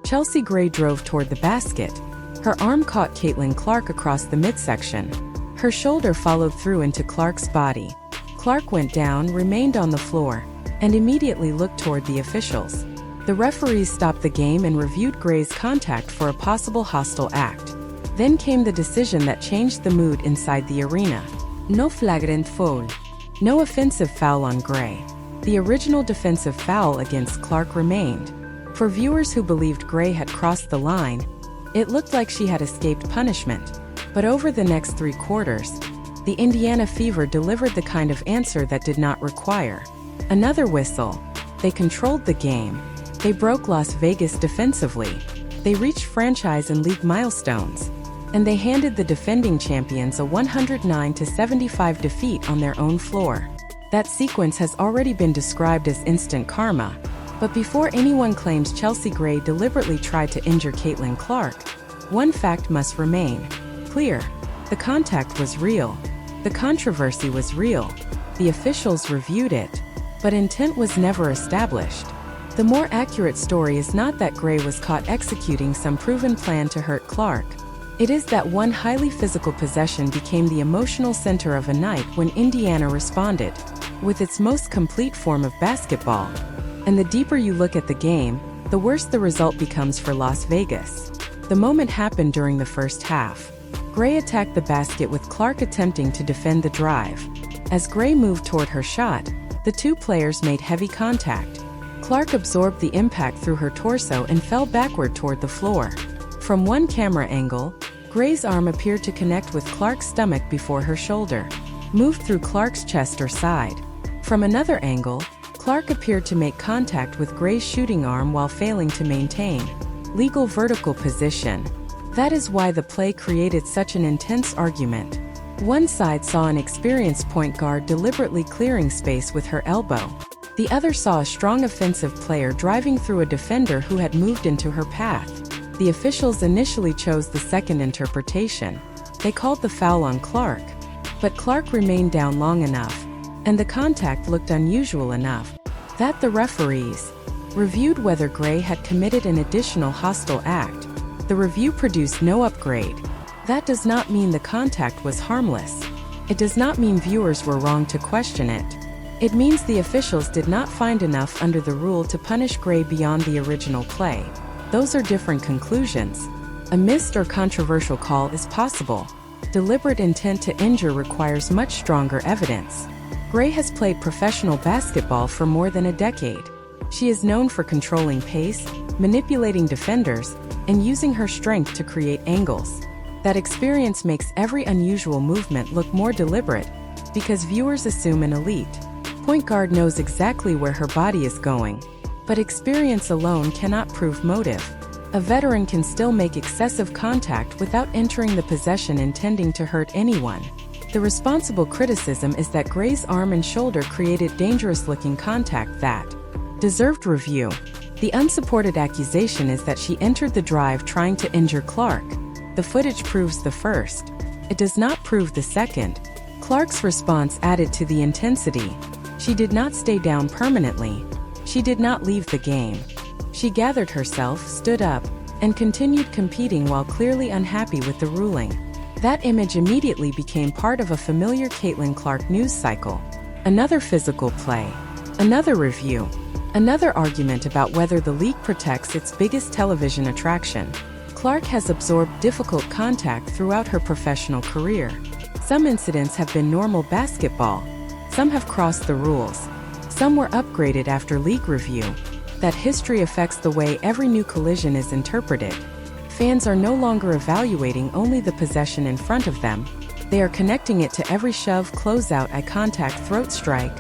Chelsea Gray drove toward the basket. Her arm caught Caitlin Clark across the midsection. Her shoulder followed through into Clark's body. Clark went down, remained on the floor, and immediately looked toward the officials. The referees stopped the game and reviewed Gray's contact for a possible hostile act. Then came the decision that changed the mood inside the arena. No flagrant foul. No offensive foul on Gray. The original defensive foul against Clark remained. For viewers who believed Gray had crossed the line, it looked like she had escaped punishment. But over the next 3 quarters, the Indiana Fever delivered the kind of answer that did not require another whistle. They controlled the game. They broke Las Vegas defensively. They reached franchise and league milestones. And they handed the defending champions a 109-75 defeat on their own floor. That sequence has already been described as instant karma. But before anyone claims Chelsea Gray deliberately tried to injure Caitlin Clark, one fact must remain clear. The contact was real. The controversy was real. The officials reviewed it. But intent was never established. The more accurate story is not that Gray was caught executing some proven plan to hurt Clark. It is that one highly physical possession became the emotional center of a night when Indiana responded with its most complete form of basketball. And the deeper you look at the game, the worse the result becomes for Las Vegas. The moment happened during the first half. Gray attacked the basket with Clark attempting to defend the drive. As Gray moved toward her shot, the two players made heavy contact. Clark absorbed the impact through her torso and fell backward toward the floor. From one camera angle, Gray's arm appeared to connect with Clark's stomach before her shoulder, moved through Clark's chest or side. From another angle, Clark appeared to make contact with Gray's shooting arm while failing to maintain legal vertical position. That is why the play created such an intense argument. One side saw an experienced point guard deliberately clearing space with her elbow. The other saw a strong offensive player driving through a defender who had moved into her path. The officials initially chose the second interpretation. They called the foul on Clark. But Clark remained down long enough, and the contact looked unusual enough, that the referees reviewed whether Gray had committed an additional hostile act. The review produced no upgrade. That does not mean the contact was harmless. It does not mean viewers were wrong to question it. It means the officials did not find enough under the rule to punish Gray beyond the original play. Those are different conclusions. A missed or controversial call is possible. Deliberate intent to injure requires much stronger evidence. Gray has played professional basketball for more than a decade. She is known for controlling pace, manipulating defenders, and using her strength to create angles. That experience makes every unusual movement look more deliberate, because viewers assume an elite point guard knows exactly where her body is going. But experience alone cannot prove motive. A veteran can still make excessive contact without entering the possession intending to hurt anyone. The responsible criticism is that Gray's arm and shoulder created dangerous-looking contact that deserved review. The unsupported accusation is that she entered the drive trying to injure Clark. The footage proves the first. It does not prove the second. Clark's response added to the intensity. She did not stay down permanently. She did not leave the game. She gathered herself, stood up, and continued competing while clearly unhappy with the ruling. That image immediately became part of a familiar Caitlin Clark news cycle. Another physical play. Another review. Another argument about whether the league protects its biggest television attraction. Clark has absorbed difficult contact throughout her professional career. Some incidents have been normal basketball. Some have crossed the rules. Some were upgraded after league review. That history affects the way every new collision is interpreted. Fans are no longer evaluating only the possession in front of them. They are connecting it to every shove, closeout, eye contact, throat strike,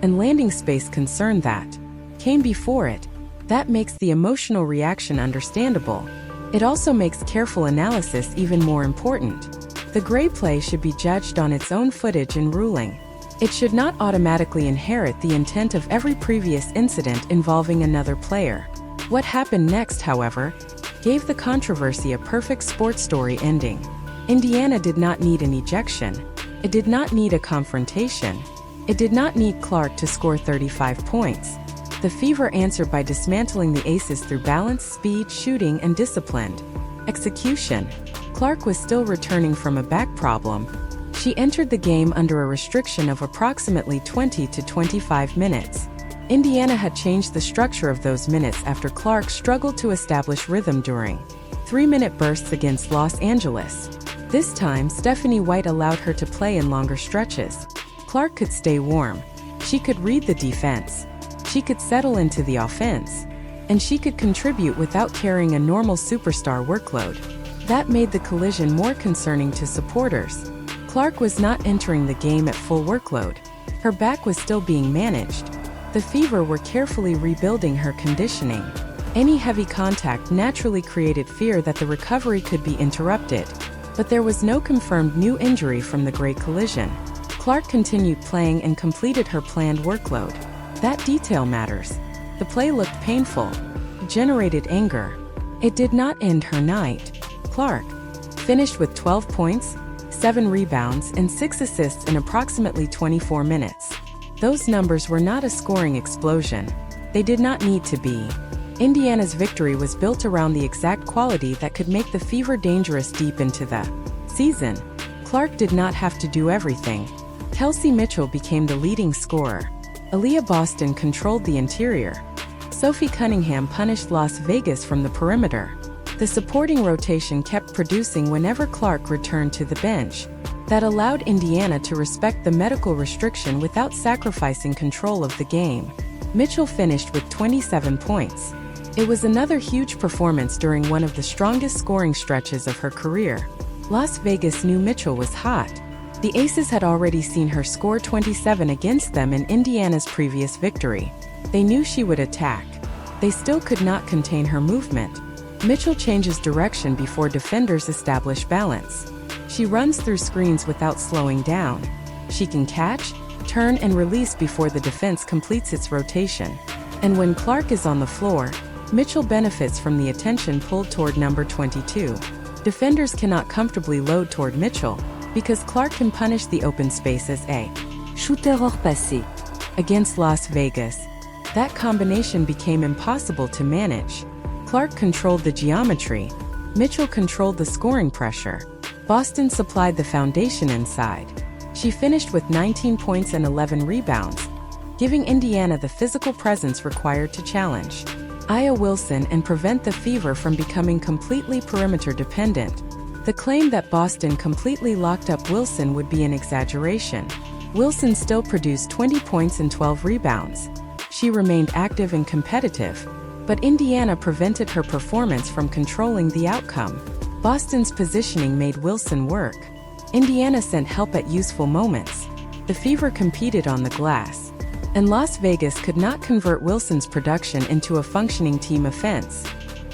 and landing space concern that came before it. That makes the emotional reaction understandable. It also makes careful analysis even more important. The Gray play should be judged on its own footage and ruling. It should not automatically inherit the intent of every previous incident involving another player. What happened next, however, gave the controversy a perfect sports story ending. Indiana did not need an ejection. It did not need a confrontation. It did not need Clark to score 35 points. The Fever answered by dismantling the Aces through balance, speed, shooting, and disciplined execution. Clark was still returning from a back problem. She entered the game under a restriction of approximately 20 to 25 minutes. Indiana had changed the structure of those minutes after Clark struggled to establish rhythm during 3-minute bursts against Los Angeles. This time, Stephanie White allowed her to play in longer stretches. Clark could stay warm. She could read the defense. She could settle into the offense. And she could contribute without carrying a normal superstar workload. That made the collision more concerning to supporters. Clark was not entering the game at full workload. Her back was still being managed. The Fever were carefully rebuilding her conditioning. Any heavy contact naturally created fear that the recovery could be interrupted. But there was no confirmed new injury from the Great Collision. Clark continued playing and completed her planned workload. That detail matters. The play looked painful, generated anger. It did not end her night. Clark finished with 12 points, 7 rebounds, and 6 assists in approximately 24 minutes. Those numbers were not a scoring explosion. They did not need to be. Indiana's victory was built around the exact quality that could make the Fever dangerous deep into the season. Clark did not have to do everything. Kelsey Mitchell became the leading scorer. Aaliyah Boston controlled the interior. Sophie Cunningham punished Las Vegas from the perimeter. The supporting rotation kept producing whenever Clark returned to the bench. That allowed Indiana to respect the medical restriction without sacrificing control of the game. Mitchell finished with 27 points. It was another huge performance during one of the strongest scoring stretches of her career. Las Vegas knew Mitchell was hot. The Aces had already seen her score 27 against them in Indiana's previous victory. They knew she would attack. They still could not contain her movement. Mitchell changes direction before defenders establish balance. She runs through screens without slowing down. She can catch, turn, and release before the defense completes its rotation. And when Clark is on the floor, Mitchell benefits from the attention pulled toward number 22. Defenders cannot comfortably load toward Mitchell because Clark can punish the open space as a shooter hors passé. Against Las Vegas, that combination became impossible to manage. Clark controlled the geometry. Mitchell controlled the scoring pressure. Boston supplied the foundation inside. She finished with 19 points and 11 rebounds, giving Indiana the physical presence required to challenge Aya Wilson and prevent the Fever from becoming completely perimeter dependent. The claim that Boston completely locked up Wilson would be an exaggeration. Wilson still produced 20 points and 12 rebounds. She remained active and competitive, but Indiana prevented her performance from controlling the outcome. Boston's positioning made Wilson work. Indiana sent help at useful moments. The Fever competed on the glass. And Las Vegas could not convert Wilson's production into a functioning team offense.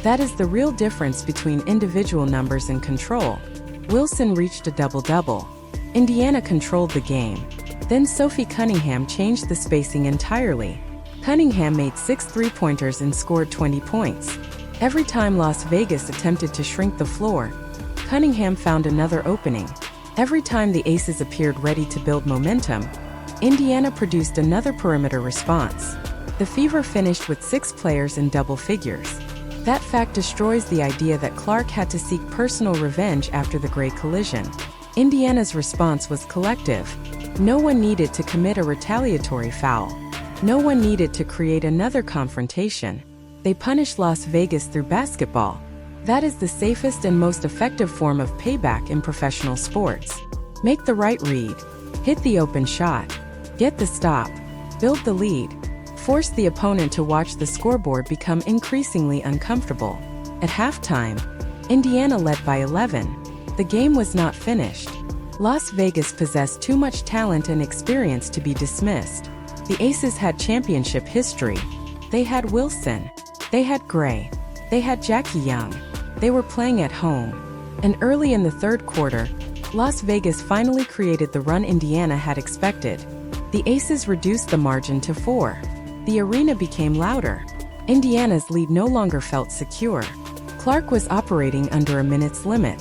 That is the real difference between individual numbers and control. Wilson reached a double-double. Indiana controlled the game. Then Sophie Cunningham changed the spacing entirely. Cunningham made 6 three-pointers and scored 20 points. Every time Las Vegas attempted to shrink the floor, Cunningham found another opening. Every time the Aces appeared ready to build momentum, Indiana produced another perimeter response. The Fever finished with 6 players in double figures. That fact destroys the idea that Clark had to seek personal revenge after the Great Collision. Indiana's response was collective. No one needed to commit a retaliatory foul. No one needed to create another confrontation. They punished Las Vegas through basketball. That is the safest and most effective form of payback in professional sports. Make the right read. Hit the open shot. Get the stop. Build the lead. Force the opponent to watch the scoreboard become increasingly uncomfortable. At halftime, Indiana led by 11. The game was not finished. Las Vegas possessed too much talent and experience to be dismissed. The Aces had championship history. They had Wilson. They had Gray. They had Jackie Young. They were playing at home. And early in the third quarter, Las Vegas finally created the run Indiana had expected. The Aces reduced the margin to 4. The arena became louder. Indiana's lead no longer felt secure. Clark was operating under a minute's limit.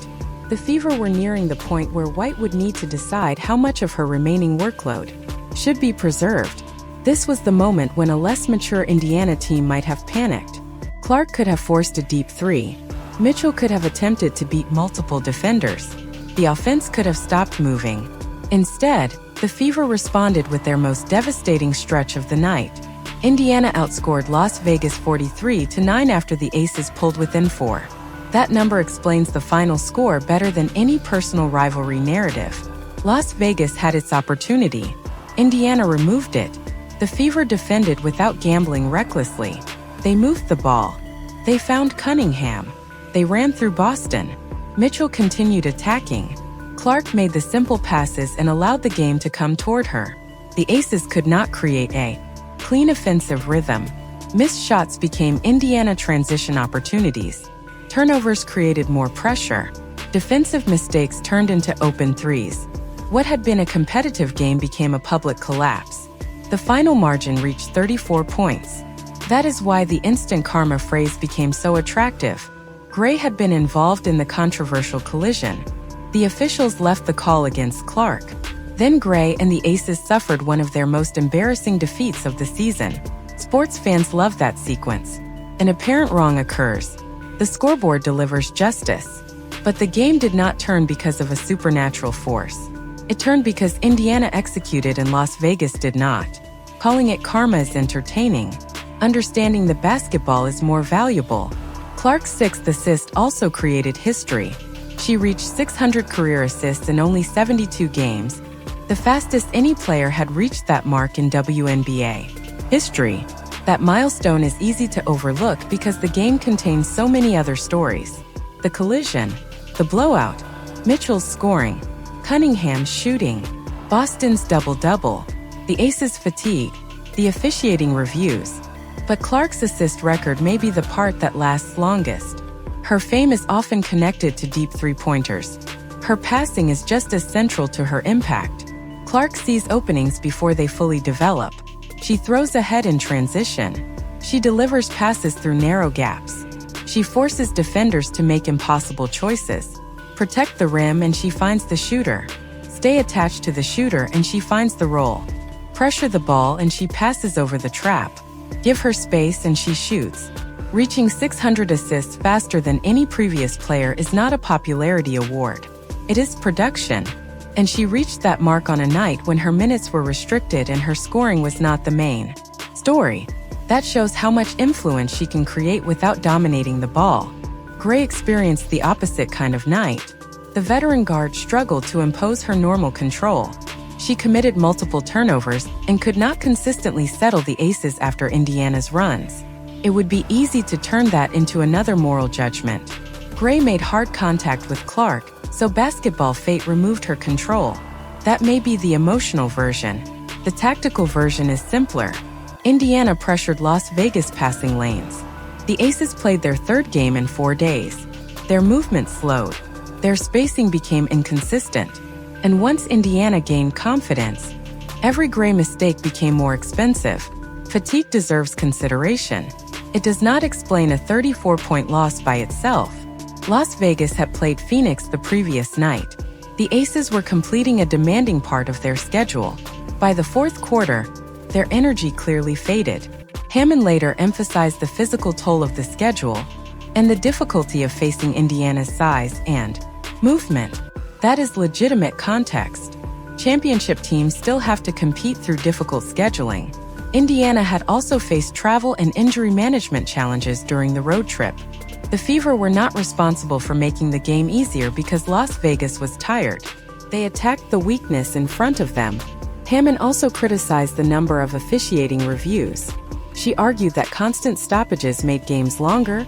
The Fever were nearing the point where White would need to decide how much of her remaining workload should be preserved. This was the moment when a less mature Indiana team might have panicked. Clark could have forced a deep three. Mitchell could have attempted to beat multiple defenders. The offense could have stopped moving. Instead, the Fever responded with their most devastating stretch of the night. Indiana outscored Las Vegas 43-9 after the Aces pulled within 4. That number explains the final score better than any personal rivalry narrative. Las Vegas had its opportunity. Indiana removed it. The Fever defended without gambling recklessly. They moved the ball. They found Cunningham. They ran through Boston. Mitchell continued attacking. Clark made the simple passes and allowed the game to come toward her. The Aces could not create a clean offensive rhythm. Missed shots became Indiana transition opportunities. Turnovers created more pressure. Defensive mistakes turned into open threes. What had been a competitive game became a public collapse. The final margin reached 34 points. That is why the instant karma phrase became so attractive. Gray had been involved in the controversial collision. The officials left the call against Clark. Then Gray and the Aces suffered one of their most embarrassing defeats of the season. Sports fans love that sequence. An apparent wrong occurs. The scoreboard delivers justice. But the game did not turn because of a supernatural force. It turned because Indiana executed and Las Vegas did not. Calling it karma is entertaining. Understanding the basketball is more valuable. Clark's sixth assist also created history. She reached 600 career assists in only 72 games, the fastest any player had reached that mark in WNBA history. That milestone is easy to overlook because the game contains so many other stories. The collision, the blowout, Mitchell's scoring, Cunningham's shooting, Boston's double-double, the Aces' fatigue, the officiating reviews. But Clark's assist record may be the part that lasts longest. Her fame is often connected to deep three-pointers. Her passing is just as central to her impact. Clark sees openings before they fully develop. She throws ahead in transition. She delivers passes through narrow gaps. She forces defenders to make impossible choices. Protect the rim and she finds the shooter. Stay attached to the shooter and she finds the roll. Pressure the ball and she passes over the trap. Give her space and she shoots. Reaching 600 assists faster than any previous player is not a popularity award. It is production. And she reached that mark on a night when her minutes were restricted and her scoring was not the main story. That shows how much influence she can create without dominating the ball. Gray experienced the opposite kind of night. The veteran guard struggled to impose her normal control. She committed multiple turnovers and could not consistently settle the Aces after Indiana's runs. It would be easy to turn that into another moral judgment. Gray made hard contact with Clark, so basketball fate removed her control. That may be the emotional version. The tactical version is simpler. Indiana pressured Las Vegas passing lanes. The Aces played their third game in 4 days. Their movement slowed. Their spacing became inconsistent. And once Indiana gained confidence, every Gray mistake became more expensive. Fatigue deserves consideration. It does not explain a 34-point loss by itself. Las Vegas had played Phoenix the previous night. The Aces were completing a demanding part of their schedule. By the fourth quarter, their energy clearly faded. Hammond later emphasized the physical toll of the schedule and the difficulty of facing Indiana's size and movement. That is legitimate context. Championship teams still have to compete through difficult scheduling. Indiana had also faced travel and injury management challenges during the road trip. The Fever were not responsible for making the game easier because Las Vegas was tired. They attacked the weakness in front of them. Hammond also criticized the number of officiating reviews. She argued that constant stoppages made games longer,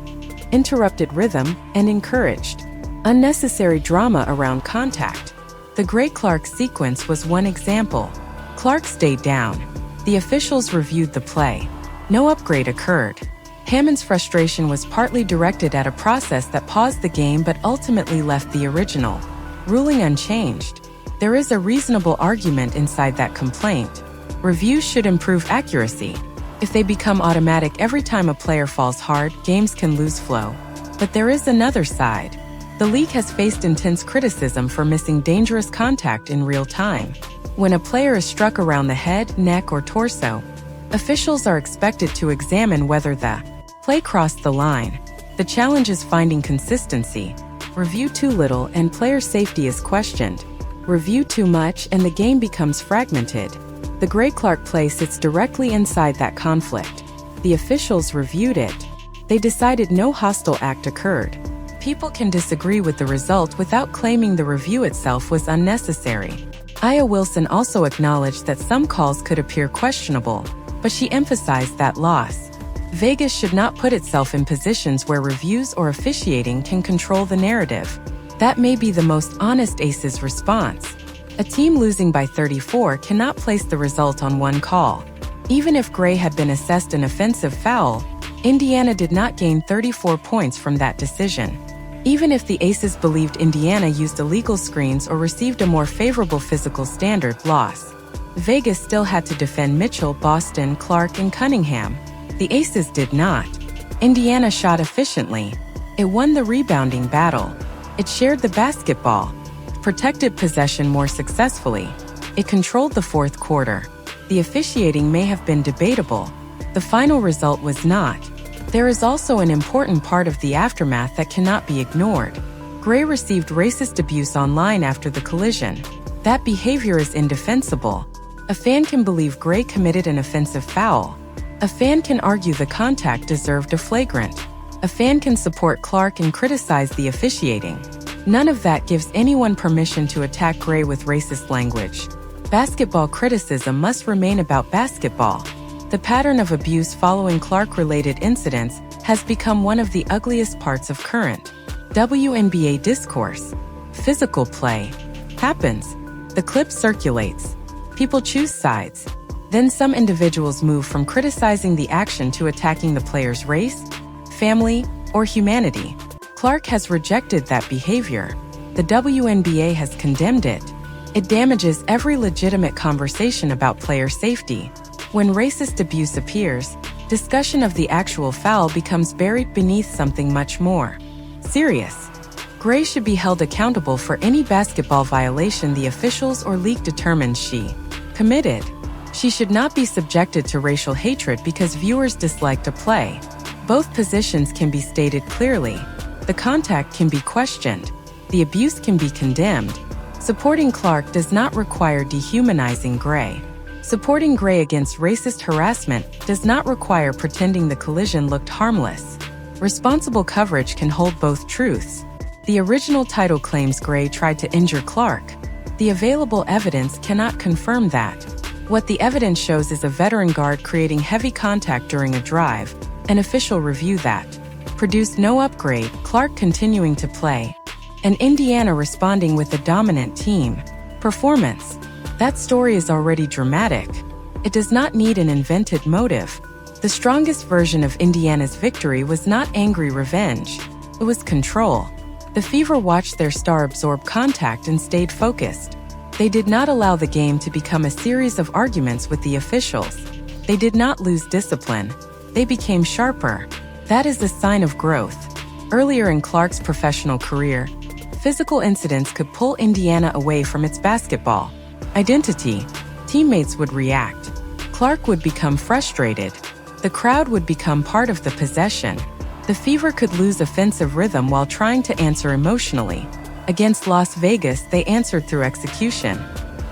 interrupted rhythm, and encouraged unnecessary drama around contact. The Gray-Clark sequence was one example. Clark stayed down. The officials reviewed the play. No upgrade occurred. Hammond's frustration was partly directed at a process that paused the game but ultimately left the original ruling unchanged. There is a reasonable argument inside that complaint. Reviews should improve accuracy. If they become automatic every time a player falls hard, games can lose flow. But there is another side. The league has faced intense criticism for missing dangerous contact in real time. When a player is struck around the head, neck, or torso, Officials are expected to examine whether the play crossed the line. The challenge is finding consistency. Review too little and player safety is questioned. Review too much and the game becomes fragmented. The Gray-Clark play sits directly inside that conflict. The officials reviewed it. They decided no hostile act occurred. People can disagree with the result without claiming the review itself was unnecessary. Aya Wilson also acknowledged that some calls could appear questionable, but she emphasized that loss. Vegas should not put itself in positions where reviews or officiating can control the narrative. That may be the most honest Aces response. A team losing by 34 cannot place the result on one call. Even if Gray had been assessed an offensive foul, Indiana did not gain 34 points from that decision. Even if the Aces believed Indiana used illegal screens or received a more favorable physical standard loss, Vegas still had to defend Mitchell, Boston, Clark, and Cunningham. The Aces did not. Indiana shot efficiently. It won the rebounding battle. It shared the basketball, protected possession more successfully. It controlled the fourth quarter. The officiating may have been debatable. The final result was not. There is also an important part of the aftermath that cannot be ignored. Gray received racist abuse online after the collision. That behavior is indefensible. A fan can believe Gray committed an offensive foul. A fan can argue the contact deserved a flagrant. A fan can support Clark and criticize the officiating. None of that gives anyone permission to attack Gray with racist language. Basketball criticism must remain about basketball. The pattern of abuse following Clark-related incidents has become one of the ugliest parts of current WNBA discourse. Physical play happens. The clip circulates. People choose sides. Then some individuals move from criticizing the action to attacking the player's race, family, or humanity. Clark has rejected that behavior. The WNBA has condemned it. It damages every legitimate conversation about player safety. When racist abuse appears, discussion of the actual foul becomes buried beneath something much more serious. Gray should be held accountable for any basketball violation the officials or league determines she committed. She should not be subjected to racial hatred because viewers disliked a play. Both positions can be stated clearly. The contact can be questioned. The abuse can be condemned. Supporting Clark does not require dehumanizing Gray. Supporting Gray against racist harassment does not require pretending the collision looked harmless. Responsible coverage can hold both truths. The original title claims Gray tried to injure Clark. The available evidence cannot confirm that. What the evidence shows is a veteran guard creating heavy contact during a drive, an official review that produced no upgrade, Clark continuing to play, and Indiana responding with a dominant team performance. That story is already dramatic. It does not need an invented motive. The strongest version of Indiana's victory was not angry revenge. It was control. The Fever watched their star absorb contact and stayed focused. They did not allow the game to become a series of arguments with the officials. They did not lose discipline. They became sharper. That is a sign of growth. Earlier in Clark's professional career, physical incidents could pull Indiana away from its basketball identity. Teammates would react. Clark would become frustrated. The crowd would become part of the possession. The Fever could lose offensive rhythm while trying to answer emotionally. Against Las Vegas, they answered through execution.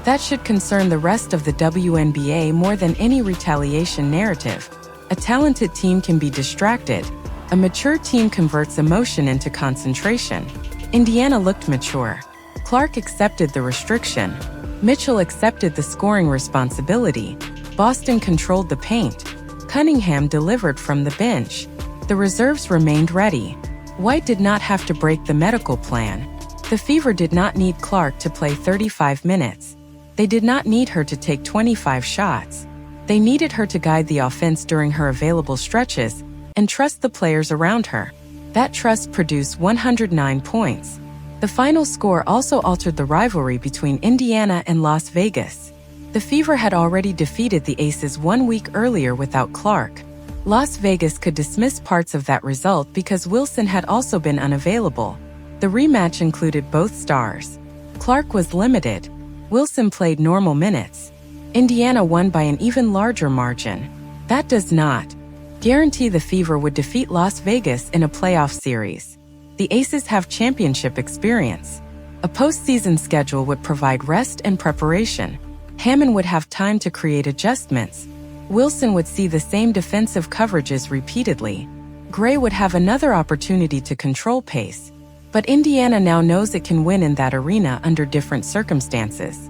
That should concern the rest of the WNBA more than any retaliation narrative. A talented team can be distracted. A mature team converts emotion into concentration. Indiana looked mature. Clark accepted the restriction. Mitchell accepted the scoring responsibility. Boston controlled the paint. Cunningham delivered from the bench. The reserves remained ready. White did not have to break the medical plan. The Fever did not need Clark to play 35 minutes. They did not need her to take 25 shots. They needed her to guide the offense during her available stretches and trust the players around her. That trust produced 109 points. The final score also altered the rivalry between Indiana and Las Vegas. The Fever had already defeated the Aces 1 week earlier without Clark. Las Vegas could dismiss parts of that result because Wilson had also been unavailable. The rematch included both stars. Clark was limited. Wilson played normal minutes. Indiana won by an even larger margin. That does not guarantee the Fever would defeat Las Vegas in a playoff series. The Aces have championship experience. A postseason schedule would provide rest and preparation. Hammond would have time to create adjustments. Wilson would see the same defensive coverages repeatedly. Gray would have another opportunity to control pace. But Indiana now knows it can win in that arena under different circumstances.